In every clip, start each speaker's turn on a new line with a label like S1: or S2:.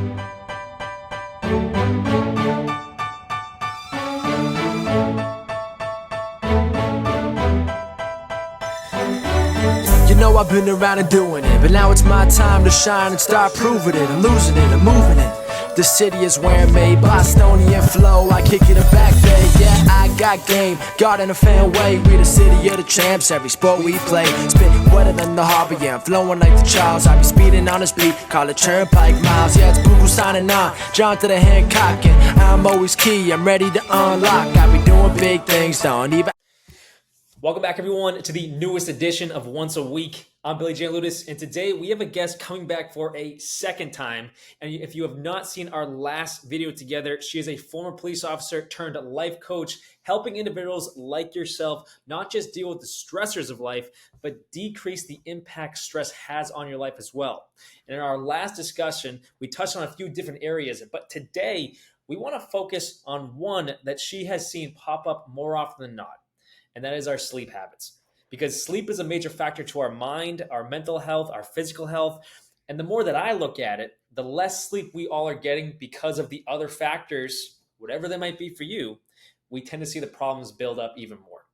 S1: You know I've been around and doing it, but now it's my time to shine and start proving it. I'm losing it, I'm moving it. The city is where I'm made, Bostonian flow, I kick it a back day. Yeah, I got game, got in a fan way. We the city of the champs, every sport we play. Spit wetter than the harbor, yeah, I'm flowing like the Charles. I be speeding on this beat, call it Turnpike Miles. Yeah, it's Google signing on, John to the Hancock, and I'm always key, I'm ready to unlock. I be doing big things, don't even.
S2: Welcome back, everyone, to the newest edition of Once a Week. I'm Billy J. Ludis, and today we have a guest coming back for a second time. And if you have not seen our last video together, she is a former police officer turned life coach, helping individuals like yourself not just deal with the stressors of life, but decrease the impact stress has on your life as well. And in our last discussion, we touched on a few different areas, but today we want to focus on one that she has seen pop up more often than not. And that is our sleep habits. Because sleep is a major factor to our mind, our mental health, our physical health. And the more that I look at it, the less sleep we all are getting because of the other factors, whatever they might be for you, we tend to see the problems build up even more.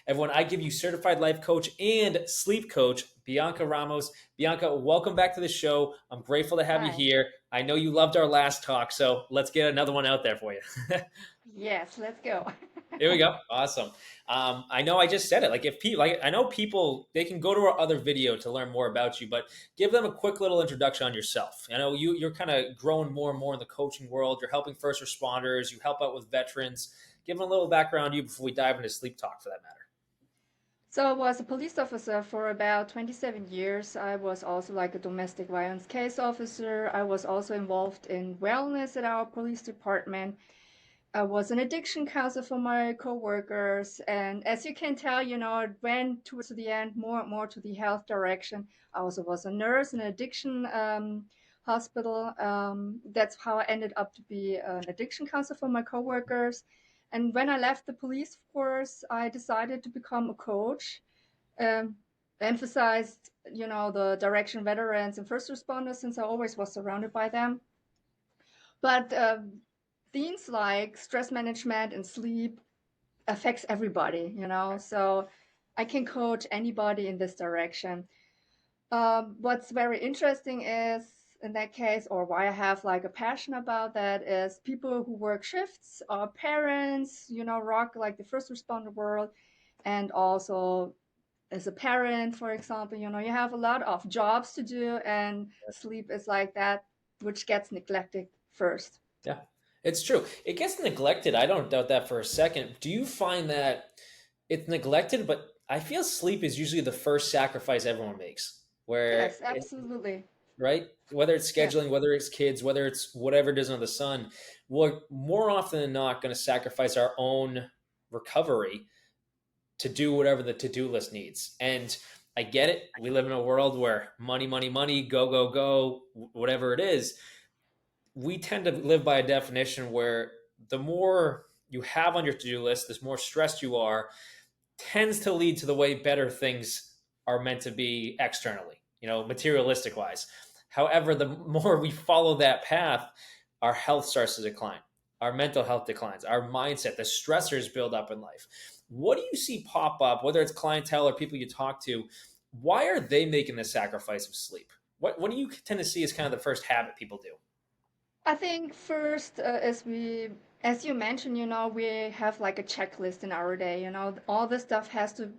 S2: Everyone, I give you certified life coach and sleep coach, Bianca Ramos. Bianca, welcome back to the show. I'm grateful to have you here. I know you loved our last talk, so let's get another one out there for you.
S3: Yes, let's go.
S2: Here we go. Awesome. I know I just said it. Like if people, like I know people, they can go to our other video to learn more about you, but give them a quick little introduction on yourself. I know you're kind of growing more and more in the coaching world. You're helping first responders. You help out with veterans. Give them a little background on you before we dive into sleep talk, for that matter.
S3: So I was a police officer for about 27 years. I was also like a domestic violence case officer. I was also involved in wellness at our police department. I was an addiction counselor for my coworkers. And as you can tell, it went towards the end more and more to the health direction. I also was a nurse in an addiction hospital. That's how I ended up to be an addiction counselor for my coworkers. And when I left the police force, I decided to become a coach. Um, Emphasized, the direction veterans and first responders, since I always was surrounded by them. But things like stress management and sleep affects everybody, so I can coach anybody in this direction. What's very interesting is in that case, or why I have like a passion about that, is people who work shifts or parents, rock like the first responder world. And also as a parent, for example, you have a lot of jobs to do, and sleep is like that, which gets neglected first.
S2: Yeah, it's true. It gets neglected. I don't doubt that for a second. Do you find that it's neglected, but I feel sleep is usually the first sacrifice everyone makes,
S3: Yes, absolutely.
S2: right? Whether it's
S3: Yes.
S2: scheduling, whether it's kids, whether it's whatever it is under the sun, we're more often than not going to sacrifice our own recovery to do whatever the to-do list needs. And I get it. We live in a world where money, money, money, go, go, go, whatever it is. We tend to live by a definition where the more you have on your to-do list, the more stressed you are, tends to lead to the way better things are meant to be externally, materialistic wise. However, the more we follow that path, our health starts to decline. Our mental health declines. Our mindset, the stressors build up in life. What do you see pop up, whether it's clientele or people you talk to? Why are they making the sacrifice of sleep? What do you tend to see as kind of the first habit people do?
S3: I think first, as you mentioned, we have like a checklist in our day. All this stuff has to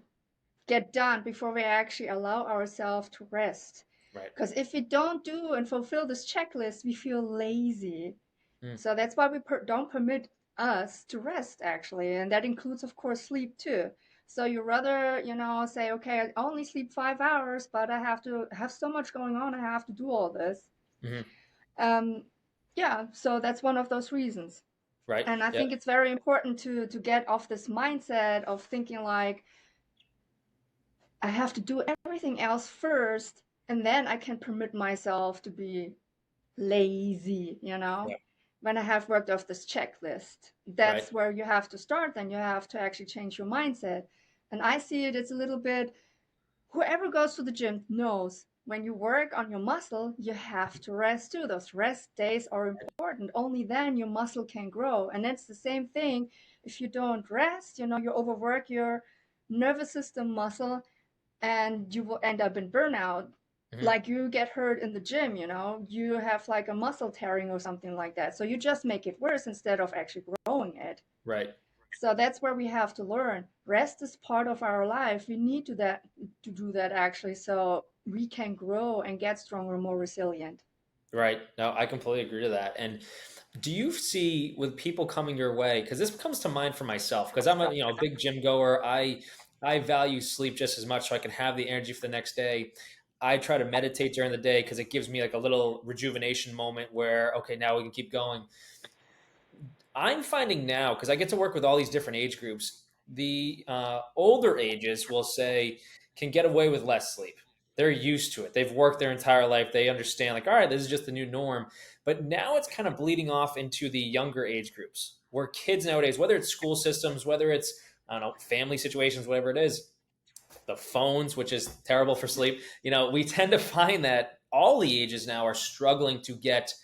S3: get done before we actually allow ourselves to rest.
S2: Right.
S3: Because if we don't do and fulfill this checklist, we feel lazy.
S2: Mm.
S3: So that's why we don't permit us to rest, actually. And that includes, of course, sleep too. So you rather, say, okay, I only sleep 5 hours, but I have to have so much going on. I have to do all this.
S2: Mm-hmm.
S3: Um, yeah, so that's one of those reasons.
S2: Right.
S3: And I
S2: Yeah.
S3: think it's very important to get off this mindset of thinking like, I have to do everything else first, and then I can permit myself to be lazy,
S2: Yeah.
S3: when I have worked off this checklist.
S2: Right.
S3: That's where you have to start. Then you have to actually change your mindset. And I see it's a little bit, whoever goes to the gym knows when you work on your muscle, you have to rest too. Those rest days are important. Only then your muscle can grow. And it's the same thing. If you don't rest, you overwork your nervous system muscle and you will end up in burnout.
S2: Hmm.
S3: Like you get hurt in the gym, you have like a muscle tearing or something like that. So you just make it worse instead of actually growing it.
S2: Right.
S3: So that's where we have to learn. Rest is part of our life. We need to do that actually, so we can grow and get stronger, more resilient.
S2: Right. No, I completely agree to that. And do you see with people coming your way, because this comes to mind for myself, because I'm a big gym goer. I value sleep just as much so I can have the energy for the next day. I try to meditate during the day because it gives me like a little rejuvenation moment where, okay, now we can keep going. I'm finding now, because I get to work with all these different age groups, the older ages will say can get away with less sleep. They're used to it. They've worked their entire life. They understand, like, all right, this is just the new norm. But now it's kind of bleeding off into the younger age groups where kids nowadays, whether it's school systems, whether it's, I don't know, family situations, whatever it is, the phones, which is terrible for sleep, we tend to find that all the ages now are struggling to get,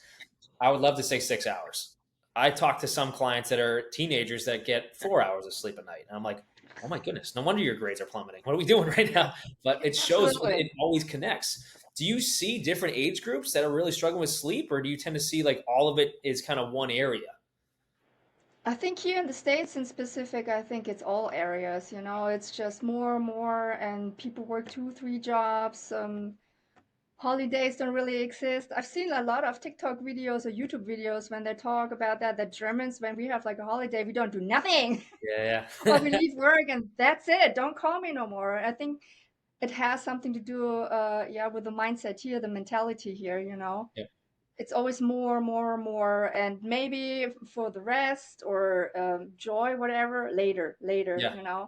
S2: I would love to say 6 hours. I talk to some clients that are teenagers that get 4 hours of sleep a night. And I'm like, oh my goodness, no wonder your grades are plummeting. What are we doing right now? But it shows
S3: Absolutely.
S2: it always connects. Do you see different age groups that are really struggling with sleep, or do you tend to see like all of it is kind of one area?
S3: I think here in the States in specific, I think it's all areas, it's just more and more, and people work two, three jobs. Holidays don't really exist. I've seen a lot of TikTok videos or YouTube videos when they talk about that Germans, when we have like a holiday, we don't do nothing.
S2: Yeah,
S3: Or we
S2: yeah.
S3: leave work and that's it. Don't call me no more. I think it has something to do, yeah, with the mindset here, the mentality here.
S2: Yeah,
S3: It's always more, more, more, and maybe for the rest or joy, whatever, later, later.
S2: yeah,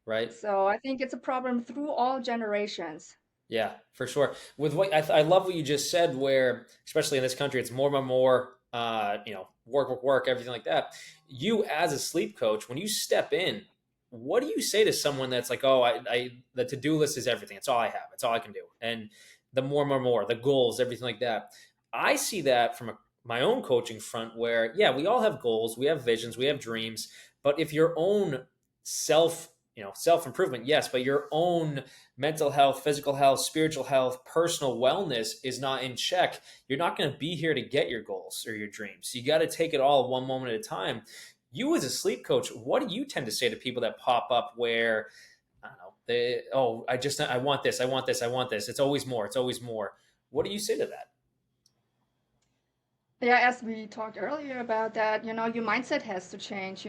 S2: right.
S3: So I think it's a problem through all generations.
S2: Yeah, for sure. With what I love what you just said, where especially in this country, it's more and more, work, work, work, everything like that. You as a sleep coach, when you step in, what do you say to someone that's like, oh, the to do list is everything. It's all I have. It's all I can do. And the more, the goals, everything like that. I see that from my own coaching front, where yeah, we all have goals, we have visions, we have dreams, but if your own self, self improvement, yes, but your own mental health, physical health, spiritual health, personal wellness is not in check, you're not going to be here to get your goals or your dreams. You got to take it all one moment at a time. You as a sleep coach, what do you tend to say to people that pop up where, I don't know, I want this, I want this, I want this. It's always more. It's always more. What do you say to that?
S3: Yeah, as we talked earlier about that, your mindset has to change.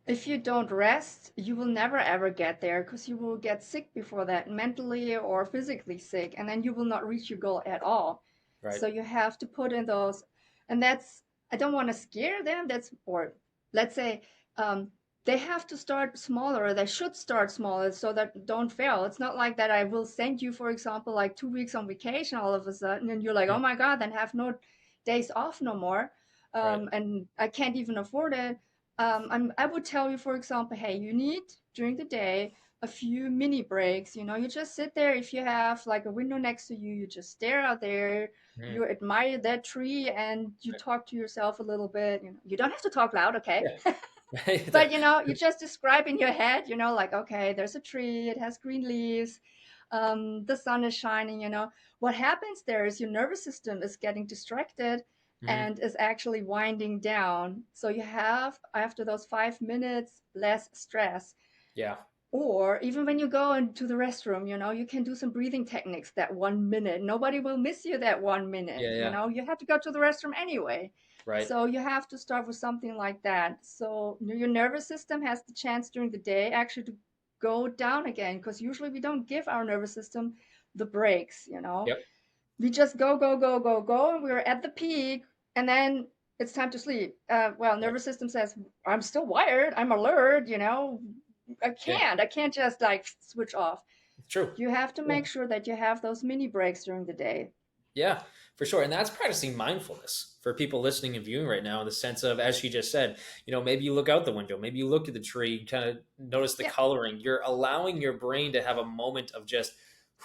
S3: If you don't rest, you will never ever get there because you will get sick before that, mentally or physically sick, and then you will not reach your goal at all.
S2: Right.
S3: So you have to put in those, and I don't want to scare them. Or let's say, they have to start smaller. They should start smaller so that don't fail. It's not like that I will send you, for example, like 2 weeks on vacation all of a sudden, and you're like,
S2: Mm.
S3: oh my God, then have no days off no more.
S2: Right.
S3: And I can't even afford it. I would tell you, for example, hey, you need during the day a few mini breaks. You just sit there. If you have like a window next to you, you just stare out there,
S2: Mm.
S3: you admire that tree, and you talk to yourself a little bit. You don't have to talk loud, okay?
S2: Yeah. Right.
S3: But you just describe in your head, like, okay, there's a tree, it has green leaves, the sun is shining. What happens there is your nervous system is getting distracted
S2: Mhm.
S3: and is actually winding down. So you have, after those 5 minutes, less stress.
S2: Yeah.
S3: Or even when you go into the restroom, you can do some breathing techniques that 1 minute. Nobody will miss you that 1 minute.
S2: Yeah.
S3: You
S2: Yeah.
S3: know, you have to go to the restroom anyway.
S2: Right.
S3: So you have to start with something like that. So your nervous system has the chance during the day actually to go down again, because usually we don't give our nervous system the breaks.
S2: Yep.
S3: We just go, go, go, go, go, and we're at the peak, and then it's time to sleep. Well,
S2: Right.
S3: nervous system says, I'm still wired, I'm alert,
S2: Yeah.
S3: I can't just like switch off.
S2: It's true.
S3: You have to
S2: Yeah.
S3: make sure that you have those mini breaks during the day.
S2: Yeah, for sure. And that's practicing mindfulness for people listening and viewing right now, in the sense of, as she just said, maybe you look out the window, maybe you look at the tree, kind of notice the
S3: Yeah.
S2: coloring. You're allowing your brain to have a moment of just,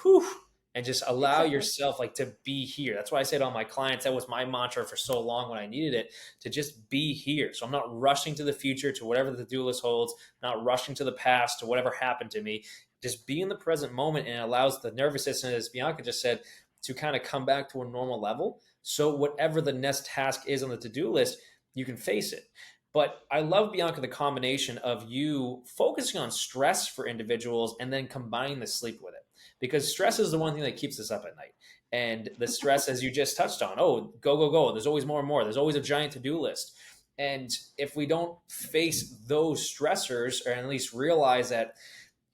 S2: whew. and just allow
S3: Exactly.
S2: yourself like to be here. That's why I say to all my clients, that was my mantra for so long when I needed it, to just be here. So I'm not rushing to the future, to whatever the to-do list holds, not rushing to the past, to whatever happened to me. Just be in the present moment, and it allows the nervous system, as Bianca just said, to kind of come back to a normal level. So whatever the next task is on the to-do list, you can face it. But I love, Bianca, the combination of you focusing on stress for individuals and then combining the sleep with it, because stress is the one thing that keeps us up at night. And the stress, as you just touched on, oh, go, go, go. There's always more and more. There's always a giant to-do list. And if we don't face those stressors, or at least realize that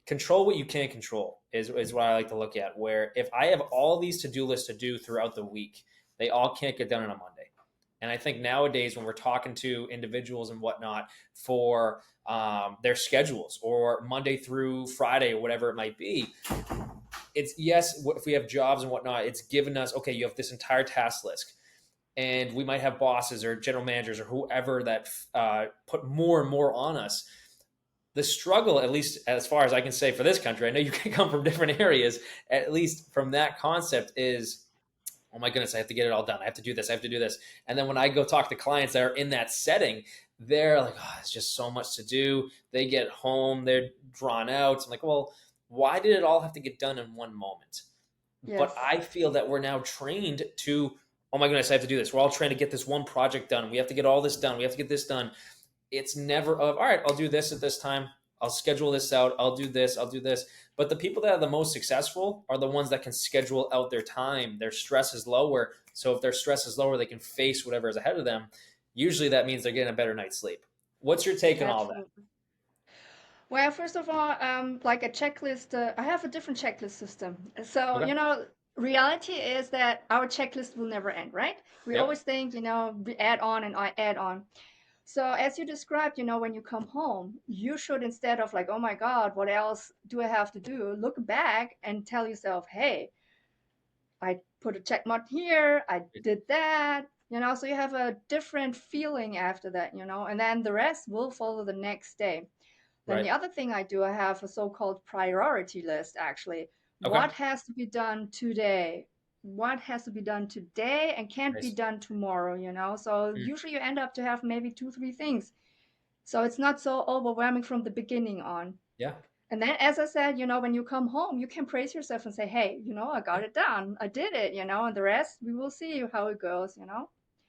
S2: control what you can't control is what I like to look at. Where if I have all these to-do lists to do throughout the week, they all can't get done on a Monday. And I think nowadays when we're talking to individuals and whatnot for their schedules or Monday through Friday or whatever it might be, it's yes, if we have jobs and whatnot, it's given us, okay, you have this entire task list. And we might have bosses or general managers or whoever that put more and more on us. The struggle, at least as far as I can say for this country, I know you can come from different areas, at least from that concept is, oh my goodness, I have to get it all done. I have to do this. I have to do this. And then when I go talk to clients that are in that setting, they're like, oh, it's just so much to do. They get home, they're drawn out. I'm like, well, why did it all have to get done in one moment? But
S3: Yes.
S2: I feel that we're now trained to, oh my goodness, I have to do this. We're all trying to get this one project done. We have to get all this done. We have to get this done. It's never of, all right, I'll do this at this time. I'll schedule this out. I'll do this. I'll do this. But the people that are the most successful are the ones that can schedule out their time. Their stress is lower. So if their stress is lower, they can face whatever is ahead of them. Usually that means they're getting a better night's sleep. What's your take on all that?
S3: Absolutely. Well, first of all, like a checklist, I have a different checklist system. So,
S2: Okay.
S3: reality is that our checklist will never end, right? We
S2: Yep.
S3: always think, we add on and I add on. So, as you described, when you come home, you should, instead of like, oh my God, what else do I have to do? Look back and tell yourself, hey, I put a check mark here, I did that, so you have a different feeling after that, and then the rest will follow the next day. Then
S2: Right.
S3: the other thing I do, I have a so-called priority list actually.
S2: Okay.
S3: What has to be done today? What has to be done today and can't be
S2: Nice.
S3: done tomorrow, So
S2: Mm.
S3: usually you end up to have maybe two, three things. So it's not so overwhelming from the beginning on.
S2: Yeah.
S3: And then, as I said, when you come home, you can praise yourself and say, hey, I
S2: Yeah.
S3: got it done. I did it, and the rest, we will see how it goes,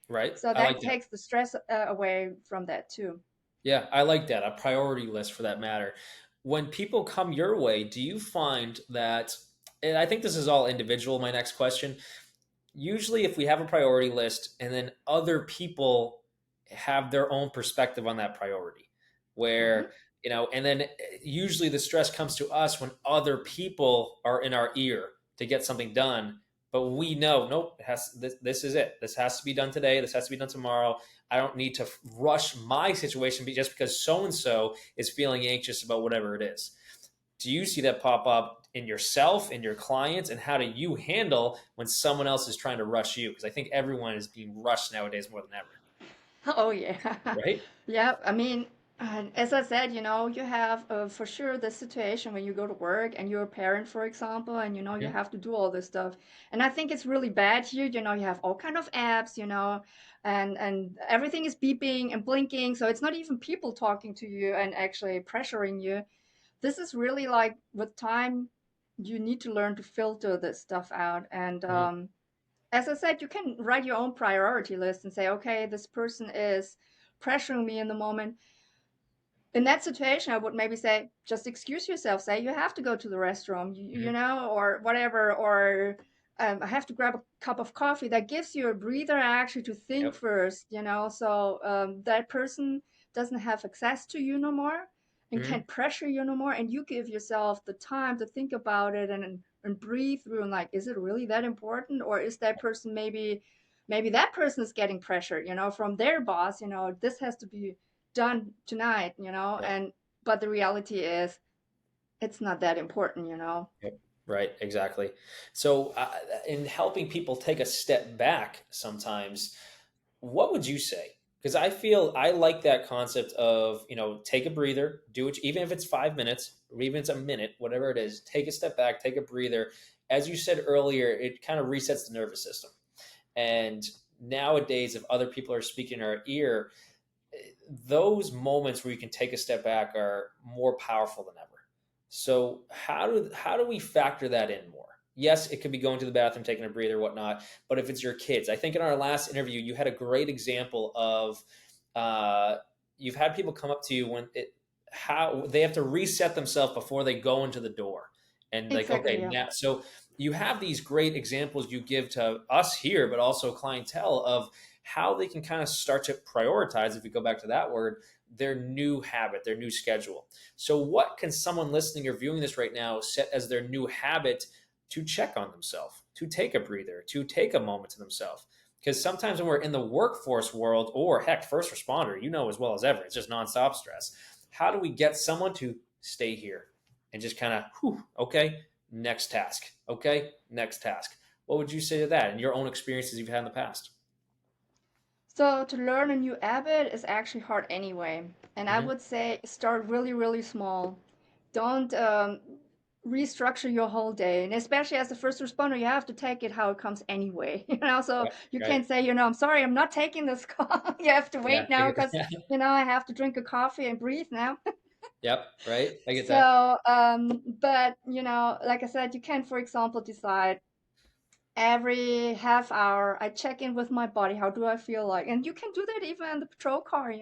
S2: Right.
S3: So
S2: I
S3: that
S2: like that.
S3: takes the stress away from that too.
S2: Yeah, I like that. A priority list for that matter. When people come your way, do you find that, and I think this is all individual, my next question, usually if we have a priority list and then other people have their own perspective on that priority,
S3: Hmm.
S2: where and then usually the stress comes to us when other people are in our ear to get something done, but we know, nope, this is it, this has to be done today, this has to be done tomorrow. I don't need to rush my situation just because so and so is feeling anxious about whatever it is. Do you see that pop up in yourself, in your clients, and how do you handle when someone else is trying to rush you? Because I think everyone is being rushed nowadays more than ever,
S3: Oh yeah,
S2: right?
S3: yeah. I mean, as I said, you have for sure the situation when you go to work and you're a parent, for example, and you
S2: Mhm.
S3: have to do all this stuff. And I think it's really bad here. You have all kind of apps, and everything is beeping and blinking. So it's not even people talking to you and actually pressuring you. This is really like with time, you need to learn to filter this stuff out and.
S2: Mhm.
S3: As I said, you can write your own priority list and say, okay, this person is pressuring me in the moment. In that situation, I would maybe say, just excuse yourself. Say you have to go to the restroom,
S2: Mhm.
S3: or whatever, or I have to grab a cup of coffee. That gives you a breather actually to think
S2: Yep.
S3: first, so that person doesn't have access to you no more and
S2: Mhm.
S3: can't pressure you no more. And you give yourself the time to think about it and breathe through and like, is it really that important? Or is that person maybe that person is getting pressure, from their boss, this has to be done tonight,
S2: Yep.
S3: and but the reality is it's not that important.
S2: Yep. Right. Exactly. So, in helping people take a step back, sometimes, what would you say? Because I feel I like that concept of, take a breather, do it, even if it's 5 minutes or even if it's a minute, whatever it is, take a step back, take a breather, as you said earlier, it kind of resets the nervous system. And nowadays, if other people are speaking in our ear, those moments where you can take a step back are more powerful than ever. So how do we factor that in more? Yes, it could be going to the bathroom, taking a breather, whatnot. But if it's your kids, I think in our last interview, you had a great example of uh, you've had people come up to you when it how they have to reset themselves before they go into the door, and like,
S3: Exactly,
S2: okay,
S3: yeah.
S2: now so you have these great examples you give to us here, but also clientele of how they can kind of start to prioritize, if we go back to that word, their new habit, their new schedule. So, what can someone listening or viewing this right now set as their new habit to check on themselves, to take a breather, to take a moment to themselves? Because sometimes when we're in the workforce world, or heck, first responder, you know as well as ever, it's just nonstop stress. How do we get someone to stay here and just kind of, okay, next task, okay, next task? What would you say to that in your own experiences you've had in the past?
S3: So to learn a new habit is actually hard anyway. And I
S2: Hmm.
S3: would say start really, really small. Don't restructure your whole day. And especially as a first responder, you have to take it how it comes anyway. So
S2: Right,
S3: you
S2: right.
S3: can't say, I'm sorry, I'm not taking this call. You have to
S2: Yeah,
S3: wait
S2: I
S3: now
S2: get
S3: because,
S2: that.
S3: I have to drink a coffee and breathe now.
S2: Yep, right. I get that.
S3: So, but, like I said, you can, for example, decide every half hour I check in with my body. How do I feel like? And you can do that even in the patrol car,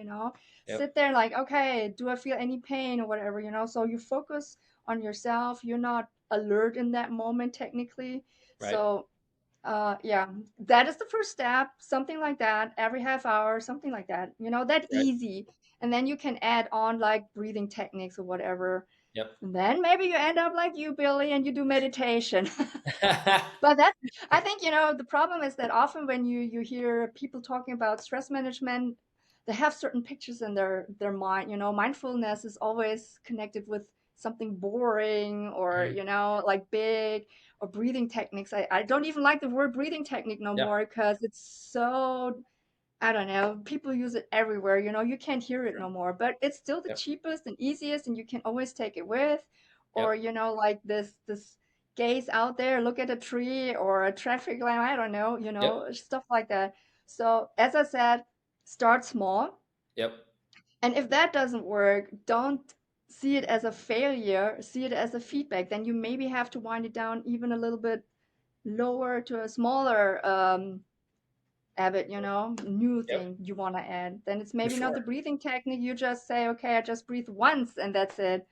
S2: Yep,
S3: sit there like, okay, do I feel any pain or whatever, so you focus on yourself. You're not alert in that moment technically.
S2: right,
S3: So yeah, that is the first step, something like that, every half hour, something like that, that
S2: right.
S3: easy. And then you can add on like breathing techniques or whatever.
S2: Yep.
S3: And then maybe you end up like you, Billy, and you do meditation. But that, I think, the problem is that often when you hear people talking about stress management, they have certain pictures in their mind. Mindfulness is always connected with something boring or,
S2: Mhm.
S3: like big, or breathing techniques. I don't even like the word breathing technique no
S2: Yeah,
S3: more because it's so, I don't know. People use it everywhere. You can't hear it
S2: sure.
S3: no more, but it's still the
S2: Yep,
S3: cheapest and easiest, and you can always take it with. Or,
S2: yep,
S3: like this gaze out there, look at a tree or a traffic light. I don't know,
S2: yep,
S3: stuff like that. So, as I said, start small.
S2: yep,
S3: And if that doesn't work, don't see it as a failure, see it as a feedback. Then you maybe have to wind it down even a little bit lower to a smaller habit, new
S2: yep,
S3: thing you want to add. Then it's
S2: for
S3: maybe not the
S2: sure.
S3: breathing technique. You just say, okay, I just breathe once and that's it.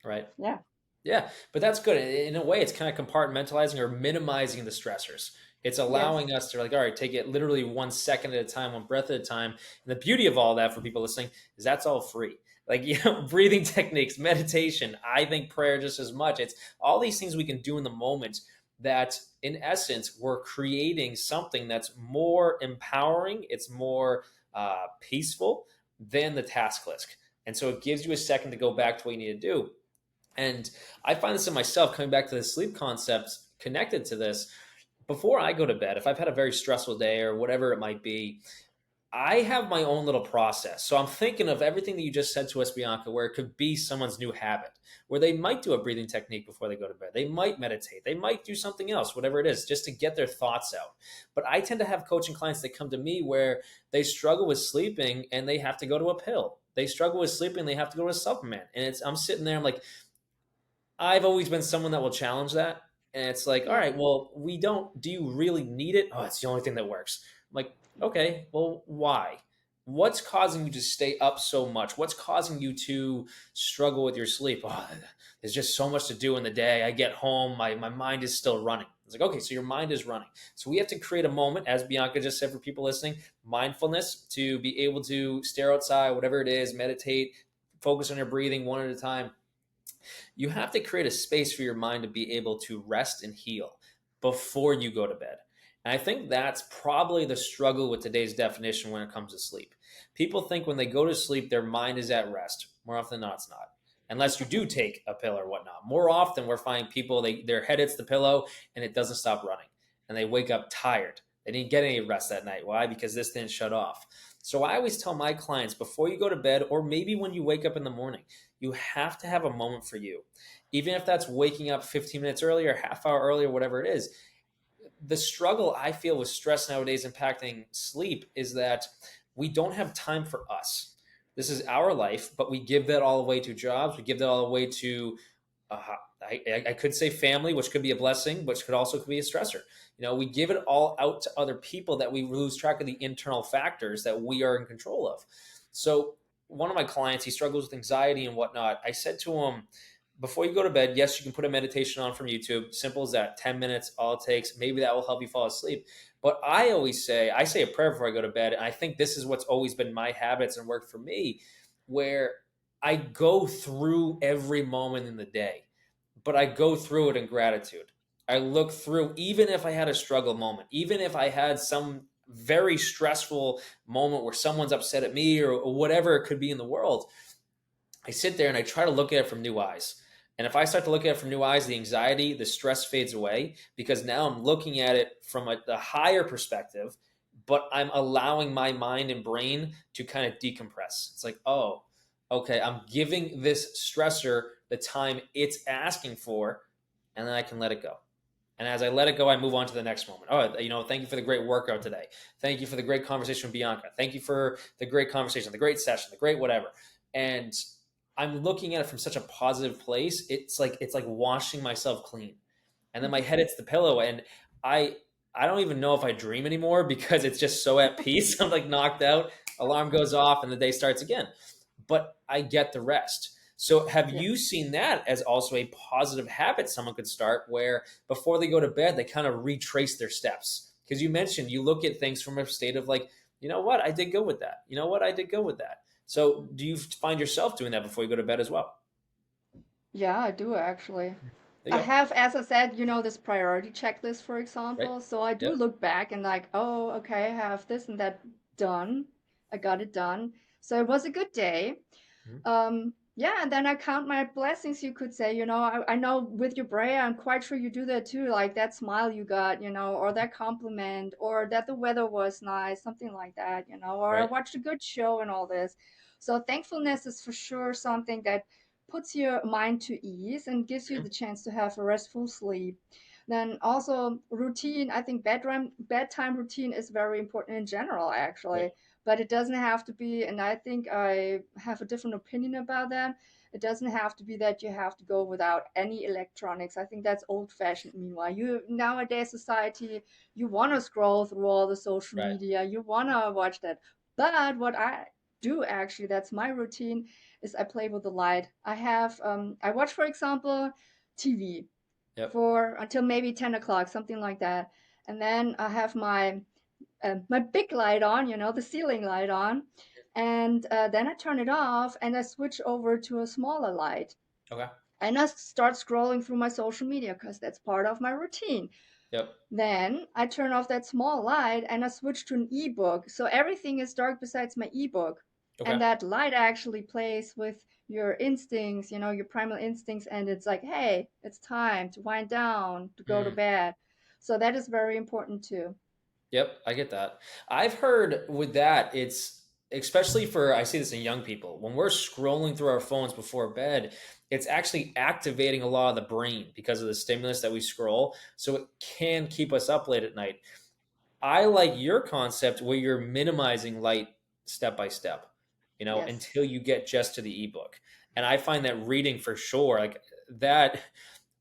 S2: Right.
S3: Yeah.
S2: Yeah, but that's good. In a way, it's kind of compartmentalizing or minimizing the stressors. It's
S3: Yes.
S2: allowing us to, like, all right, take it literally 1 second at a time, one breath at a time. And the beauty of all that for people listening is that's all free. Like, breathing techniques, meditation, I think prayer just as much. It's all these things we can do in the moment that, in essence, we're creating something that's more empowering, it's more peaceful than the task list. And so it gives you a second to go back to what you need to do. And I find this in myself, coming back to the sleep concepts connected to this. Before I go to bed, if I've had a very stressful day or whatever it might be, I have my own little process. So I'm thinking of everything that you just said to us, Bianca, where it could be someone's new habit, where they might do a breathing technique before they go to bed. They might meditate. They might do something else, whatever it is, just to get their thoughts out. But I tend to have coaching clients that come to me where they struggle with sleeping and they have to go to a pill. They struggle with sleeping, they have to go to a supplement. And I'm sitting there, I'm like, I've always been someone that will challenge that. And it's like, all
S3: Yeah.
S2: right, well, do you really need it? Oh, it's the only thing that works. I'm like, okay, well, why? What's causing you to stay up so much? What's causing you to struggle with your sleep? Oh, there's just so much to do in the day. I get home, my mind is still running. It's like, okay, so your mind is running. So we have to create a moment, as Bianca just said for people listening, mindfulness to be able to stare outside, whatever it is, meditate, focus on your breathing one at a time. You have to create a space for your mind to be able to rest and heal before you go to bed. And I think that's probably the struggle with today's definition when it comes to sleep. People think when they go to sleep, their mind is at rest. More often than not, it's not. Unless you do take a pill or whatnot. More often, we're finding people, their head hits the pillow and it doesn't stop running. And they wake up tired. They didn't get any rest that night. Why? Because this didn't shut off. So I always tell my clients before you go to bed, or maybe when you wake up in the morning, you have to have a moment for you. Even if that's waking up 15 minutes earlier, half hour earlier, whatever it is. The struggle I feel with stress nowadays impacting sleep is that we don't have time for us. This is our life, but we give that all away to jobs. We give that all away to uh, I could say family, which could be a blessing, which could also be a stressor. We give it all out to other people that we lose track of the internal factors that we are in control of. So one of my clients, he struggles with anxiety and whatnot. I said to him, before you go to bed, yes, you can put a meditation on from YouTube. Simple as that. 10 minutes, all it takes. Maybe that will help you fall asleep. But I say a prayer before I go to bed. And I think this is what's always been my habits and worked for me, where I go through every moment in the day, but I go through it in gratitude. I look through, even if I had a struggle moment, even if I had some very stressful moment where someone's upset at me or whatever it could be in the world, I sit there and I try to look at it from new eyes. And if I start to look at it from new eyes, the anxiety, the stress fades away because now I'm looking at it from a higher perspective, but I'm allowing my mind and brain to kind of decompress. It's like, oh, okay, I'm giving this stressor the time it's asking for, and then I can let it go. And as I let it go, I move on to the next moment. Oh, thank you for the great workout today. Thank you for the great conversation with Bianca. Thank you for the great conversation, the great session, the great whatever. And I'm looking at it from such a positive place. It's like washing myself clean. And then my head hits the pillow and I I don't even know if I dream anymore because it's just so at peace. I'm like knocked out, alarm goes off and the day starts again. But I get the rest. So have
S3: Yeah.
S2: you seen that as also a positive habit someone could start where before they go to bed they kind of retrace their steps? Because you mentioned you look at things from a state of like, you know what, I did go with that. You know what, I did go with that. So do you find yourself doing that before you go to bed as well?
S3: Yeah, I do actually.
S2: There
S3: I
S2: you go.
S3: have, as I said, this priority checklist, for
S2: Right.
S3: example. So I do
S2: Yep.
S3: look back and like, oh, okay, I have this and that done. I got it done. So it was a good day.
S2: Mhm.
S3: Yeah, and then I count my blessings, you could say. I know with your brain, I'm quite sure you do that too. Like that smile you got, or that compliment, or that the weather was nice, something like that, or I
S2: Right.
S3: watched a good show and all this. So thankfulness is for sure something that puts your mind to ease and gives you
S2: Mhm.
S3: the chance to have a restful sleep. Then also routine, I think bedtime routine is very important in general,
S2: Right.
S3: actually, but it doesn't have to be, and I think I have a different opinion about that. It doesn't have to be that you have to go without any electronics. I think that's old fashioned. Meanwhile, you nowadays society, you want to scroll through all the social
S2: Right.
S3: media, you want to watch that. But what I do actually, that's my routine, is I play with the light. I watch, for example, TV
S2: Yep.
S3: for until maybe 10 o'clock, something like that. And then I have my big light on, the ceiling light on, and then I turn it off and I switch over to a smaller light.
S2: Okay.
S3: And I start scrolling through my social media because that's part of my routine.
S2: Yep.
S3: Then I turn off that small light and I switch to an ebook. So everything is dark besides my ebook. And
S2: Okay.
S3: that light actually plays with your instincts, your primal instincts. And it's like, hey, it's time to wind down, to go to
S2: Mm.
S3: bed. So that is very important too.
S2: Yep, I get that. I've heard with that, it's especially for, I see this in young people, when we're scrolling through our phones before bed, it's actually activating a lot of the brain because of the stimulus that we scroll. So it can keep us up late at night. I like your concept where you're minimizing light step by step,
S3: Yes.
S2: until you get just to the ebook. And I find that reading for sure, like that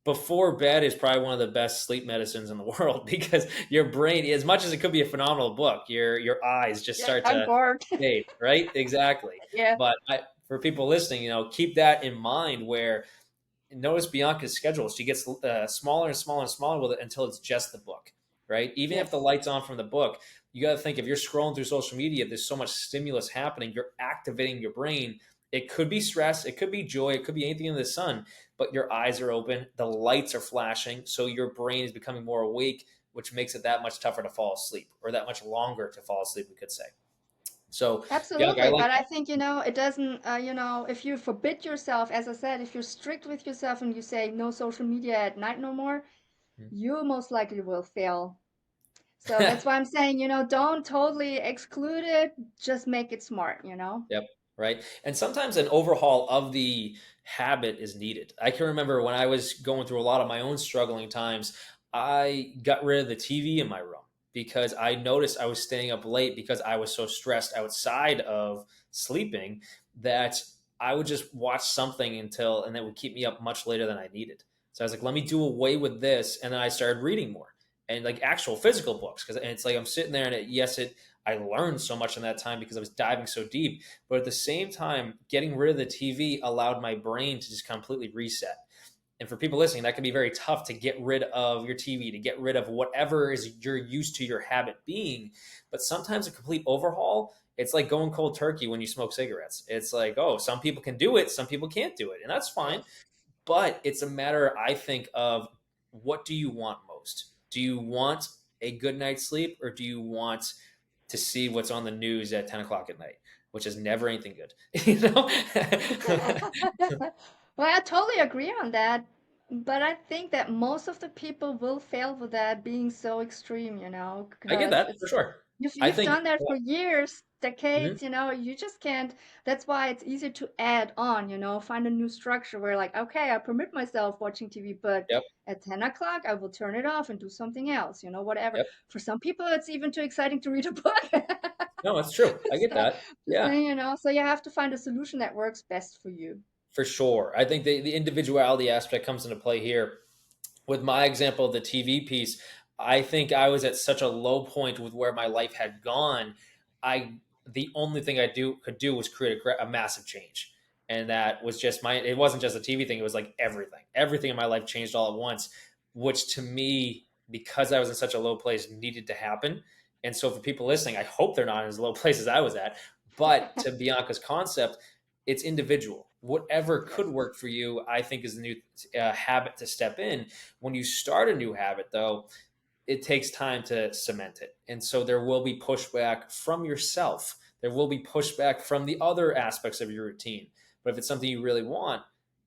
S2: before bed is probably one of the best sleep medicines in the world because your brain, as much as it could be a phenomenal book, your eyes just
S3: Yeah,
S2: start
S3: I'm
S2: to
S3: bored.
S2: fade, right? Exactly.
S3: Yeah.
S2: But for people listening, keep that in mind where notice Bianca's schedule. She gets smaller and smaller and smaller with it until it's just the book, right? Even if the
S3: Yes.
S2: light's on from the book, you got to think if you're scrolling through social media, there's so much stimulus happening. You're activating your brain. It could be stress, it could be joy, it could be anything in the sun, but your eyes are open, the lights are flashing, so your brain is becoming more awake, which makes it that much tougher to fall asleep, or that much longer to fall asleep, we could say. So, Bianca, I
S3: Absolutely.
S2: like
S3: But I
S2: that.
S3: think, it doesn't, if you forbid yourself, as I said, if you're strict with yourself and you say no social media at night no more,
S2: Mhm.
S3: you most likely will fail. So that's why I'm saying, don't totally exclude it, just make it smart.
S2: Yep. Right. And sometimes an overhaul of the habit is needed. I can remember when I was going through a lot of my own struggling times, I got rid of the TV in my room because I noticed I was staying up late because I was so stressed outside of sleeping that I would just watch something and that would keep me up much later than I needed. So I was like, let me do away with this. And then I started reading more and like actual physical books. Cause it's like I'm sitting there and I learned so much in that time because I was diving so deep. But at the same time, getting rid of the TV allowed my brain to just completely reset. And for people listening, that can be very tough to get rid of your TV, to get rid of whatever is you're used to your habit being. But sometimes a complete overhaul, it's like going cold turkey when you smoke cigarettes. It's like, oh, some people can do it, some people can't do it, and that's fine.
S3: Yes.
S2: But it's a matter, I think, of what do you want most? Do you want a good night's sleep, or do you want to see what's on the news at 10 o'clock at night, which is never anything good, you know?
S3: Well, I totally agree on that, but I think that most of the people will fail with that being so extreme,
S2: I get
S3: because
S2: that for
S3: it's
S2: sure.
S3: you've
S2: I
S3: you've
S2: think,
S3: done that for years,
S2: mhm,
S3: decades, you just can't. That's why it's easy to add on, find a new structure where like, okay, I permit myself watching TV, but
S2: yep,
S3: at 10 o'clock I will turn it off and do something else, whatever.
S2: yep.
S3: For some people, it's even too exciting to read a book.
S2: No, it's true. I get
S3: So,
S2: that.
S3: just
S2: Yeah.
S3: saying, so you have to find a solution that works best for you.
S2: For sure. I think the individuality aspect comes into play here. With my example of the TV piece, I think I was at such a low point with where my life had gone. I The only thing I do could do was create a massive change, and that was just my. It wasn't just a TV thing; it was like everything. Everything in my life changed all at once, which to me, because I was in such a low place, needed to happen. And so, for people listening, I hope they're not in as low place as I was at. But to Bianca's concept, it's individual. Whatever
S3: Yes.
S2: could work for you, I think, is the new habit to step in. When you start a new habit, though, it takes time to cement it. And so there will be pushback from yourself. There will be pushback from the other aspects of your routine. But if it's something you really want,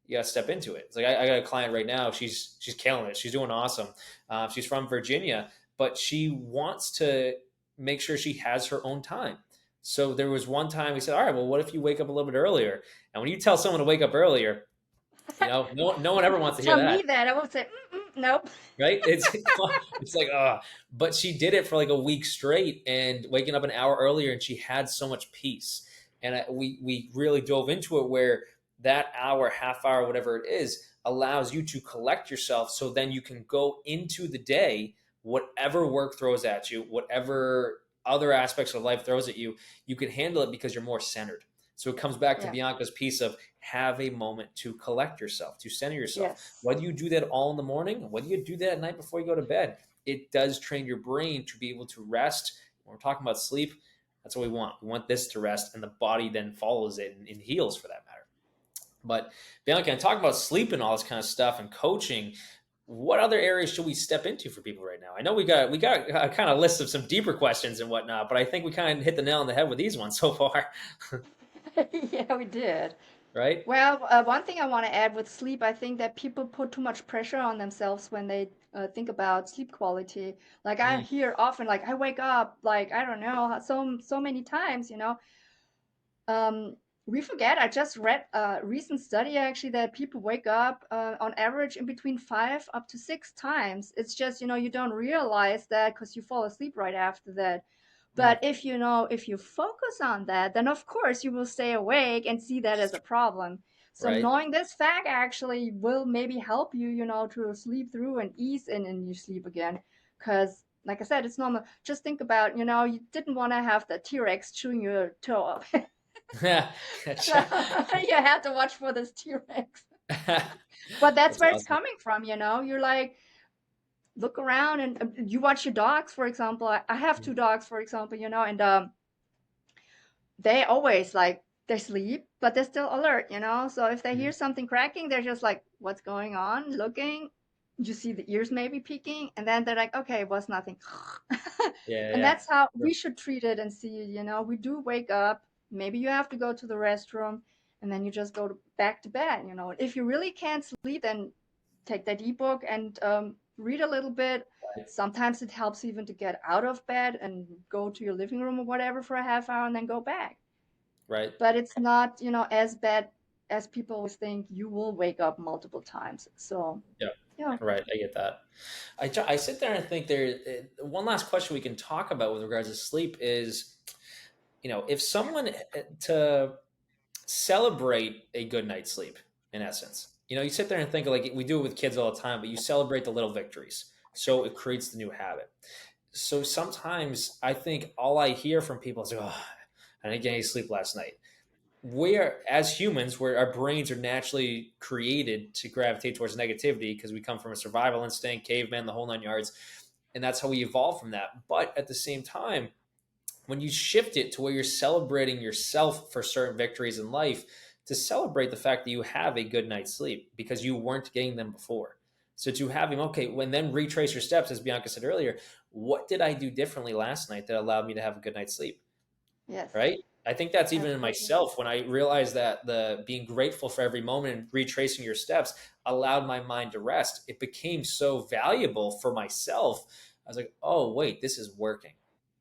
S2: you got to step into it. It's like I got a client right now. She's killing it. She's doing awesome. She's from Virginia, but she wants to make sure she has her own time. So there was one time we said, all right, well, what if you wake up a little bit earlier? And when you tell someone to wake up earlier, no one ever wants to hear
S3: Tell me
S2: that,
S3: that. I would say, nope.
S2: right? It's like but she did it for like a week straight and waking up an hour earlier, and she had so much peace. And we really dove into it where that hour, half hour, whatever it is, allows you to collect yourself, so then you can go into the day, whatever work throws at you, whatever other aspects of life throws at you, you can handle it because you're more centered. So it comes back to
S3: Yeah.
S2: Bianca's piece of have a moment to collect yourself, to center yourself.
S3: Yes.
S2: Whether you do that all in the morning, whether you do that at night before you go to bed, it does train your brain to be able to rest. When we're talking about sleep, that's what we want. We want this to rest, and the body then follows it and heals for that matter. But Bianca, and talk about sleep and all this kind of stuff and coaching. What other areas should we step into for people right now? I know we got a kind of list of some deeper questions and whatnot, but I think we kind of hit the nail on the head with these ones so far,
S3: Yeah, we did.
S2: right?
S3: Well, one thing I want to add with sleep, I think that people put too much pressure on themselves when they think about sleep quality. Like I
S2: Mm,
S3: hear often, like I wake up, like I don't know, so many times. Um, we forget. I just read a recent study actually that people wake up on average in between 5 up to 6 times. It's just, you don't realize that because you fall asleep right after that.
S2: mm,
S3: But if you focus on that, then of course you will stay awake and see that as a problem. So
S2: right.
S3: knowing this fact actually will maybe help you, to sleep through and ease in your sleep again. Because like I said, it's normal. Just think about, you didn't want to have the T-Rex chewing your toe off. So
S2: Gotcha.
S3: you have to watch for this T-Rex. But that's
S2: That's
S3: where it's
S2: awesome.
S3: coming from. You're like, look around and you watch your dogs, for example. I have
S2: Mm,
S3: two dogs, for example, and they always like they sleep, but they're still alert. So if they hear
S2: mhm.
S3: something cracking, they're just like, what's going on? Looking. You see the ears maybe peeking, and then they're like, okay, it was nothing.
S2: Yeah,
S3: And
S2: yeah.
S3: that's how
S2: Sure.
S3: we should treat it and see we do wake up. Maybe you have to go to the restroom, and then you just go back to bed. If you really can't sleep, then take that ebook and read a little bit.
S2: Right.
S3: Sometimes it helps even to get out of bed and go to your living room or whatever for a half hour and then go back.
S2: Right.
S3: But it's not, as bad as people always think. You will wake up multiple times. So,
S2: Yeah.
S3: yeah.
S2: Right. I get that. I sit there and think one last question we can talk about with regards to sleep is, if someone to celebrate a good night's sleep, in essence, you sit there and think like we do it with kids all the time, but you celebrate the little victories. So it creates the new habit. So sometimes I think all I hear from people is, oh, I didn't get any sleep last night. We're as humans, where our brains are naturally created to gravitate towards negativity because we come from a survival instinct, caveman, the whole 9 yards, and that's how we evolved from that. But at the same time, when you shift it to where you're celebrating yourself for certain victories in life, to celebrate the fact that you have a good night's sleep because you weren't getting them before. So to have him, okay, when then retrace your steps, as Bianca said earlier, what did I do differently last night that allowed me to have a good night's sleep?
S3: Yes.
S2: Right? I think that's even in
S3: Absolutely.
S2: myself when I realized that the being grateful for every moment and retracing your steps allowed my mind to rest. It became so valuable for myself. I was like, oh, wait, this is working.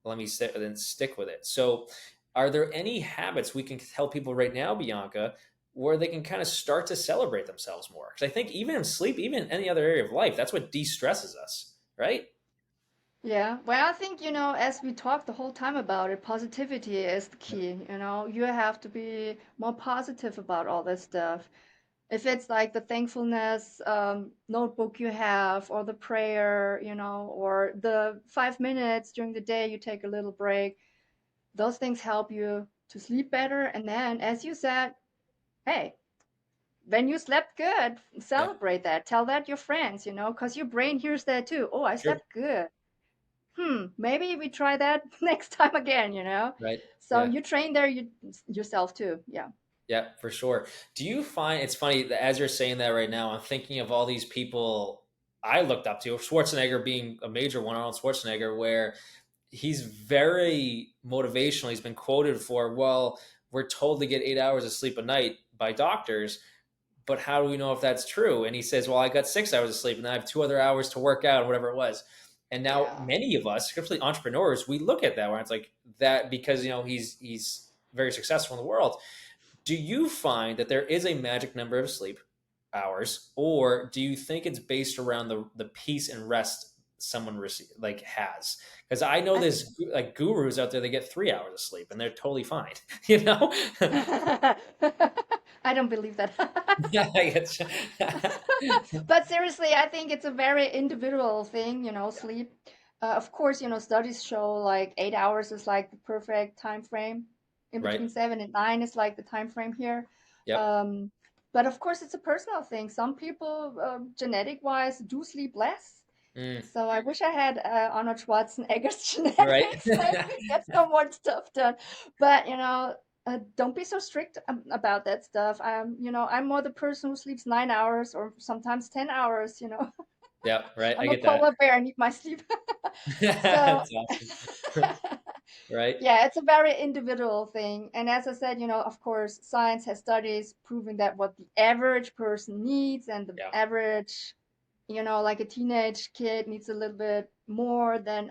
S2: Let me sit and stick with it. So, are there any habits we can tell people right now, Bianca, where they can kind of start to celebrate themselves more? Because I think even in sleep, even in any other area of life, that's what de stresses us, right?
S3: Yeah, well, I think, as we talked the whole time about it, positivity is the
S2: Yep.
S3: key. You have to be more positive about all this stuff. If it's like the thankfulness notebook you have, or the prayer, or the 5 minutes during the day you take a little break, those things help you to sleep better. And then, as you said, hey, when you slept good,
S2: Yep.
S3: celebrate that. Tell that your friends, because your brain hears that too. Oh, I
S2: Sure.
S3: slept good. Maybe we try that next time again.
S2: Right.
S3: So
S2: Yeah.
S3: you train there yourself too. Yeah.
S2: Yeah, for sure. Do you find it's funny that as you're saying that right now, I'm thinking of all these people I looked up to, Schwarzenegger being a major one, Arnold Schwarzenegger, where he's very motivational. He's been quoted for, well, we're told to get 8 hours of sleep a night by doctors, but how do we know if that's true? And he says, well, I got 6 hours of sleep and then I have 2 other hours to work out, or whatever it was. And now
S3: Yeah.
S2: many of us, especially entrepreneurs, we look at that where it's like that because he's very successful in the world. Do you find that there is a magic number of sleep hours, or do you think it's based around the peace and rest someone has? Because I know
S3: I
S2: there's like gurus out there that get 3 hours of sleep and they're totally fine. You know?
S3: I don't believe that.
S2: Yeah, I get you.
S3: But seriously, I think it's a very individual thing, sleep. Of course, studies show like 8 hours is like the perfect time frame. In
S2: Right.
S3: between 7 and 9 is like the time frame here.
S2: Yep.
S3: Um, but of course, it's a personal thing. Some people, genetic wise, do sleep less.
S2: Mm,
S3: So I wish I had Arnold Schwarzenegger's
S2: right.
S3: genetics. I could get some more stuff done. But don't be so strict about that stuff. I'm more the person who sleeps 9 hours or sometimes 10 hours.
S2: Yep. Right. I
S3: I'm a
S2: get that.
S3: polar bear. I need my sleep. So
S2: That's awesome. Right.
S3: yeah, it's a very individual thing. And as I said, of course, science has studies proving that what the average person needs, and the
S2: Yeah.
S3: average, like a teenage kid needs a little bit more than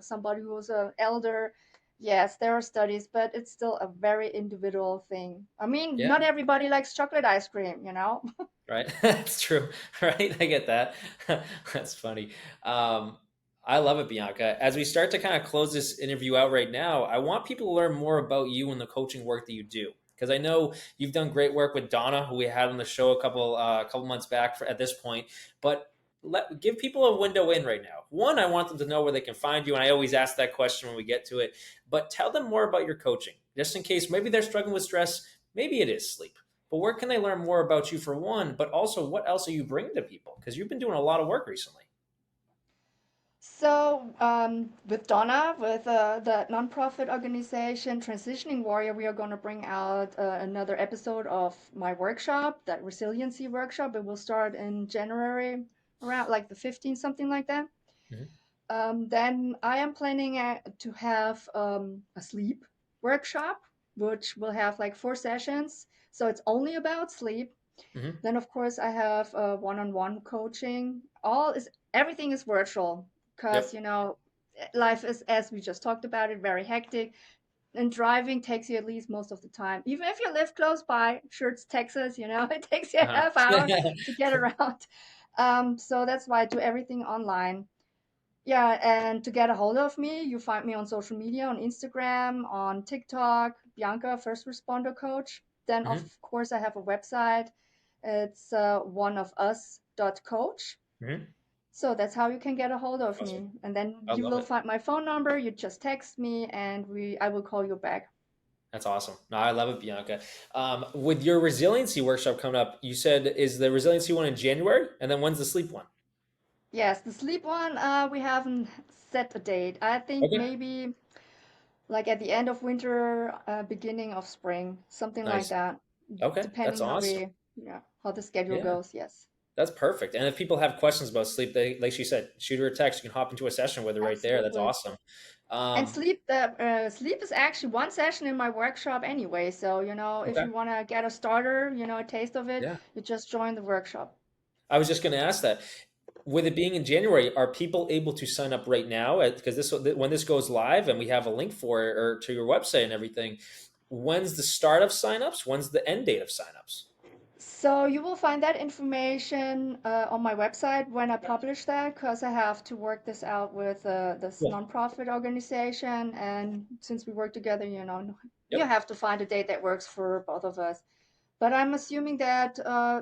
S3: somebody who's an elder. Yes, there are studies, but it's still a very individual thing. I mean,
S2: Yeah.
S3: not everybody likes chocolate ice cream.
S2: Right. That's true. Right. I get that. That's funny. Um, I love it, Bianca. As we start to kind of close this interview out right now, I want people to learn more about you and the coaching work that you do. Because I know you've done great work with Donna, who we had on the show a couple months back at this point. But give people a window in right now. One, I want them to know where they can find you, and I always ask that question when we get to it. But tell them more about your coaching, just in case maybe they're struggling with stress, maybe it is sleep. But where can they learn more about you for one? But also, what else are you bringing to people? Because you've been doing a lot of work recently.
S3: So, with Donna, with the nonprofit organization Transitioning Warrior, we are going to bring out another episode of my workshop, that resiliency workshop. It will start in January, around like the 15th, something like that.
S2: Mm-hmm.
S3: Then I am planning to have a sleep workshop, which will have like 4 sessions. So it's only about sleep.
S2: Mm-hmm.
S3: Then, of course, I have one-on-one coaching. All is everything is virtual because, life is, as we just talked about it, very hectic. And driving takes you at least most of the time. Even if you live close by, sure, it's Texas, it takes you a
S2: Uh-huh.
S3: half hour to get around. So that's why I do everything online. Yeah, and to get a hold of me, you find me on social media, on Instagram, on TikTok, Bianca First Responder Coach. Then, of
S2: Mhm.
S3: course, I have a website. It's oneofus.coach.
S2: Mhm.
S3: So that's how you can get a hold of
S2: Awesome.
S3: me. And then
S2: I
S3: you
S2: love
S3: will
S2: it.
S3: find my phone number. You just text me and I will call you back.
S2: That's awesome. No, I love it, Bianca. With your resiliency workshop coming up, you said is the resiliency one in January, and then when's the sleep one?
S3: Yes, the sleep one, we haven't set a date. I think
S2: Okay.
S3: maybe like at the end of winter, beginning of spring, something like
S2: Nice.
S3: that,
S2: Okay, that's
S3: depending
S2: awesome.
S3: how the schedule
S2: Yeah,
S3: goes. Yes,
S2: that's perfect. And if people have questions about sleep, they like she said, shoot her a text. You can hop into a session with her right there. That's
S3: absolutely.
S2: awesome.
S3: And
S2: Um,
S3: sleep is actually one session in my workshop anyway. So, if
S2: okay.
S3: you want to get a starter, a taste of it,
S2: Yeah.
S3: you just join the workshop.
S2: I was just going to ask that. With it being in January, are people able to sign up right now? Because this when this goes live and we have a link for it or to your website and everything, when's the start of signups? When's the end date of signups?
S3: So you will find that information on my website when I publish that, because I have to work this out with this
S2: Cool.
S3: nonprofit organization. And since we work together, you
S2: Yep.
S3: have to find a date that works for both of us. But I'm assuming that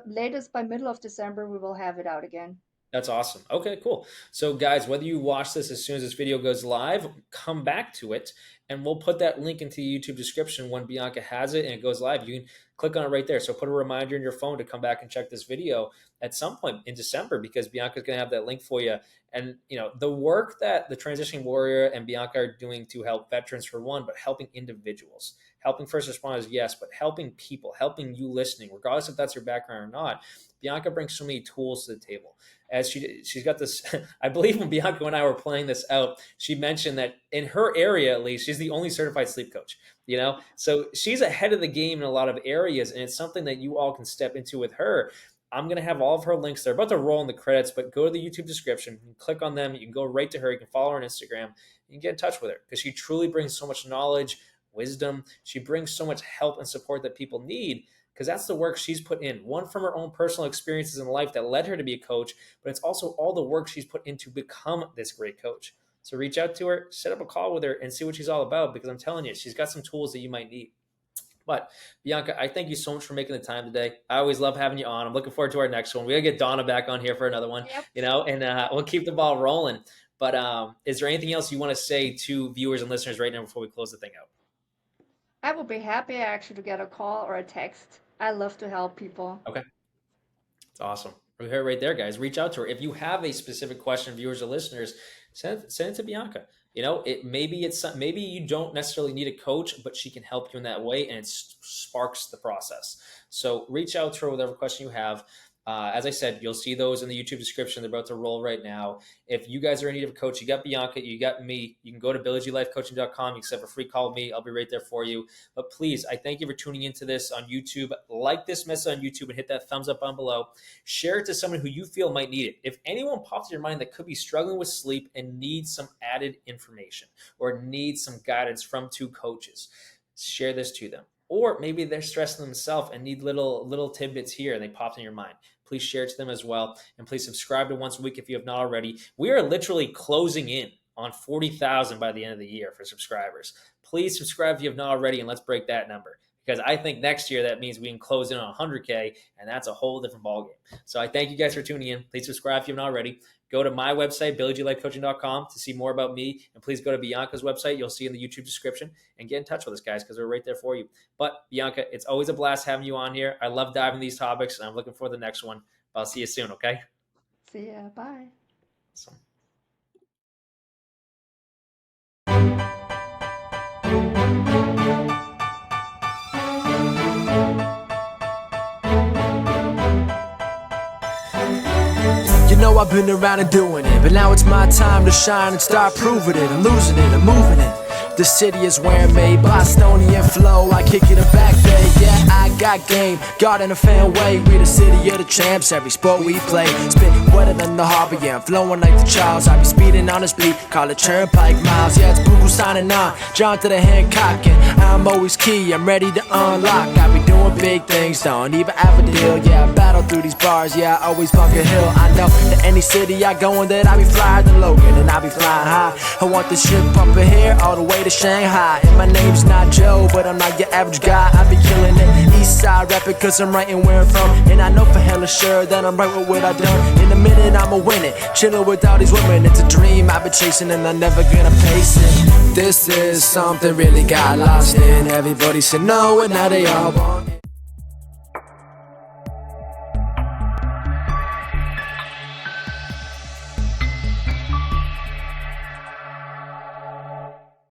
S3: latest by middle of December, we will have it out again.
S2: That's awesome. Okay, cool. So, guys, whether you watch this as soon as this video goes live, come back to it, and we'll put that link into the YouTube description when Bianca has it and it goes live. You can click on it right there. So, put a reminder in your phone to come back and check this video at some point in December because Bianca's going to have that link for you. And the work that the Transitioning Warrior and Bianca are doing to help veterans for one, but helping individuals, helping first responders, yes, but helping people, helping you listening, regardless if that's your background or not. Bianca brings so many tools to the table as she's got this. I believe when Bianca and I were playing this out, she mentioned that in her area, at least, she's the only certified sleep coach. So she's ahead of the game in a lot of areas, and it's something that you all can step into with her. I'm going to have all of her links. They're about to roll in the credits, but go to the YouTube description. You can click on them. You can go right to her. You can follow her on Instagram. You can get in touch with her because she truly brings so much knowledge, wisdom. She brings so much help and support that people need because that's the work she's put in. One, from her own personal experiences in life that led her to be a coach, but it's also all the work she's put in to become this great coach. So reach out to her, set up a call with her, and see what she's all about because I'm telling you, she's got some tools that you might need. But Bianca, I thank you so much for making the time today. I always love having you on. I'm looking forward to our next one. We gotta get Donna back on here for another one,
S3: Yep.
S2: and we'll keep the ball rolling. But is there anything else you want to say to viewers and listeners right now before we close the thing out?
S3: I will be happy actually to get a call or a text. I love to help people.
S2: Okay. It's awesome. We heard it right there, guys. Reach out to her. If you have a specific question, viewers or listeners, send it to Bianca. Maybe you don't necessarily need a coach, but she can help you in that way, and it sparks the process. So reach out to her with whatever question you have. As I said, you'll see those in the YouTube description. They're about to roll right now. If you guys are in need of a coach, you got Bianca, you got me. You can go to BillyGLifeCoaching.com. You can set up a free call with me. I'll be right there for you. But please, I thank you for tuning into this on YouTube. Like this message on YouTube and hit that thumbs up on below. Share it to someone who you feel might need it. If anyone pops in your mind that could be struggling with sleep and needs some added information or needs some guidance from two coaches, share this to them. Or maybe they're stressing themselves and need little tidbits here and they popped in your mind. Please share it to them as well. And please subscribe to Once a Week if you have not already. We are literally closing in on 40,000 by the end of the year for subscribers. Please subscribe if you have not already, and let's break that number. Because I think next year that means we can close in on 100K, and that's a whole different ballgame. So I thank you guys for tuning in. Please subscribe if you haven't already. Go to my website, BillyGLifeCoaching.com, to see more about me. And please go to Bianca's website. You'll see in the YouTube description. And get in touch with us, guys, because we're right there for you. But, Bianca, it's always a blast having you on here. I love diving these topics, and I'm looking for the next one. But I'll see you soon, okay?
S3: See ya. Bye.
S2: Awesome.
S1: I've been around and doing it, but now it's my time to shine and start proving it. I'm losing it, I'm moving it. The city is where I'm made, Bostonian flow, I kick it a back day. Yeah, I got game, God in a fan way. We the city of the champs, every sport we play. Spit wetter than the harbor, yeah, I'm flowing like the Charles. I be speeding on this beat, call it turnpike miles. Yeah, it's Bugle signing on, John to the Hancock, and I'm always key, I'm ready to unlock. I be doing big things, don't even have a deal. Yeah, I battle through these bars, yeah, I always bump a hill. I know that any city I go in, that I be flyer than Logan, and I be flying high. I want this ship up in here, all the way to Shanghai. And my name's not Joe, but I'm not your average guy. I be killing it, east side rapping, cause I'm writing where I'm from. And I know for hella sure that I'm right with what I done. In a minute I'ma win it, chillin' with all these women. It's a dream I've been chasing and I'm never gonna pace it. This is something really got lost in. Everybody said no and now they all want it.